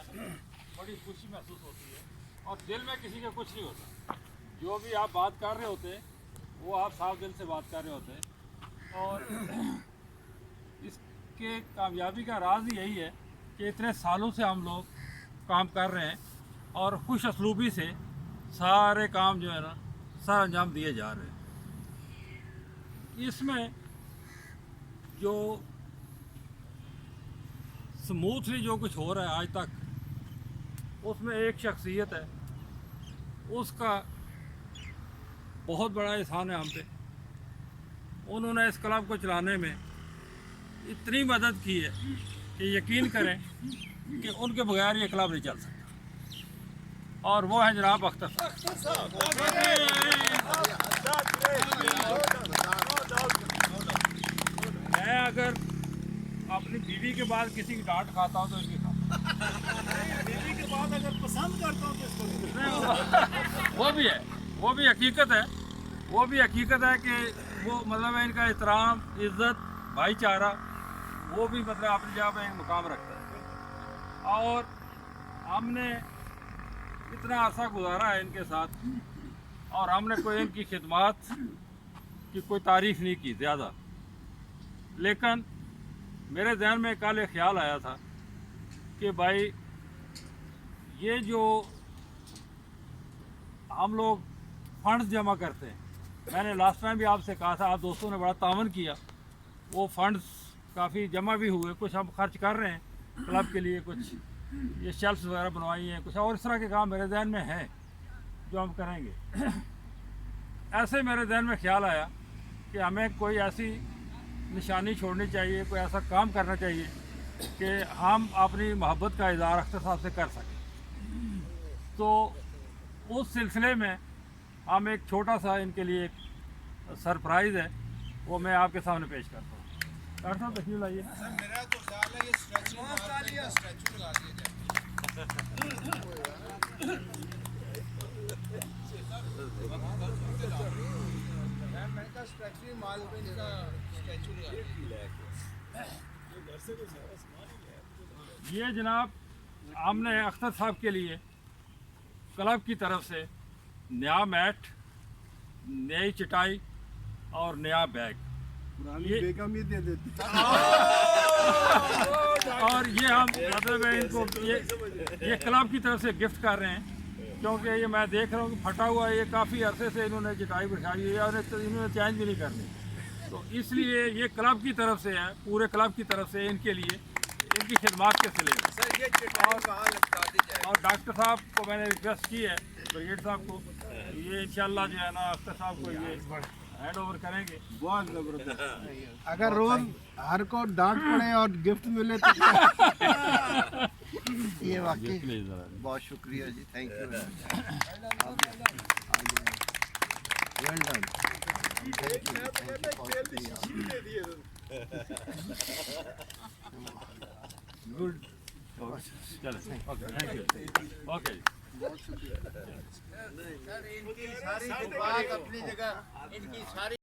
है ना, बड़ी खुशी महसूस होती है और दिल में किसी का कुछ नहीं होता। जो भी आप बात कर रहे होते वो आप साफ दिल से बात कर रहे होते और इसके कामयाबी का राज यही है कि इतने सालों से हम लोग काम कर रहे हैं और खुश असलूबी से सारे काम जो है ना सर अंजाम दिए जा रहे हैं। इसमें जो स्मूथली जो कुछ हो रहा है आज तक, उसमें एक शख्सियत है, उसका बहुत बड़ा एहसान है हम पे। उन्होंने इस क्लब को चलाने में इतनी मदद की है कि यकीन करें कि उनके बगैर ये क्लब नहीं चल सकता। और वो है जनाब अख्तर साहब। मैं अगर अपनी बीवी के बाद किसी की डांट खाता हूँ तो इसकी खाता हूँ। बीवी के बाद अगर पसंद करता हूँ तो इसको वो भी है, वो भी हकीकत है, वो भी हकीकत है कि वो मतलब है इनका एहतराम, इज़्ज़त, भाईचारा वो भी मतलब अपनी जगह पे एक मुकाम रखता है। और हमने इतना अरसा गुजारा है इनके साथ और हमने कोई इनकी खिदमत की कोई तारीफ़ नहीं की ज़्यादा, लेकिन मेरे जहन में कल एक ख्याल आया था कि भाई ये जो हम लोग फंड्स जमा करते हैं, मैंने लास्ट टाइम भी आपसे कहा था, आप दोस्तों ने बड़ा तावन किया, वो फंड्स काफ़ी जमा भी हुए, कुछ हम खर्च कर रहे हैं क्लब के लिए, कुछ ये शेल्फ्स वगैरह बनवाई हैं, कुछ और इस तरह के काम मेरे जहन में हैं जो हम करेंगे। ऐसे मेरे जहन में ख्याल आया कि हमें कोई ऐसी निशानी छोड़नी चाहिए, कोई ऐसा काम करना चाहिए कि हम अपनी मोहब्बत का इज़हार अख्तर साहब से कर सकें। तो उस सिलसिले में हम एक छोटा सा इनके लिए एक सरप्राइज़ है, वो मैं आपके सामने पेश करता हूँ। डॉक्टर साहब तशरीफ लाइए। मेरा तो ख्याल है ये स्ट्रेचिंग स्टैचू लगा दिया जाए। मैंने कहा स्ट्रेचिंग माल पे इनका स्टैचू लगा ये जनाब हमने अख्तर साहब के लिए क्लब की तरफ से नया मैट, नई चटाई और नया बैग, पुरानी बेगम ही दे देती। और ये हम मतलब है इनको ये क्लब की तरफ से गिफ्ट कर रहे हैं, क्योंकि ये मैं देख रहा हूँ कि फटा हुआ है, ये काफ़ी अरसे से इन्होंने चटाई बिछाई है और इन्होंने चेंज भी नहीं करनी, तो इसलिए ये क्लब की तरफ से है, पूरे क्लब की तरफ से इनके लिए इनकी खिदमत के सिले। सर ये चटाई कहाँ लटका दी जाए? और डॉक्टर साहब को मैंने रिक्वेस्ट की है, ब्रिगेड साहब को, ये इंशाल्लाह जो है ना अख्तर साहब को ये हैंड ओवर करेंगे। बहुत जबरदस्त। अगर रोज हर को डांट पड़े और गिफ्ट मिले तो ये वाकई बहुत शुक्रिया जी, thank you. Well done. Good. चलो okay, thank you, okay. Sir इनकी सारी बात अपनी जगह, इनकी सारी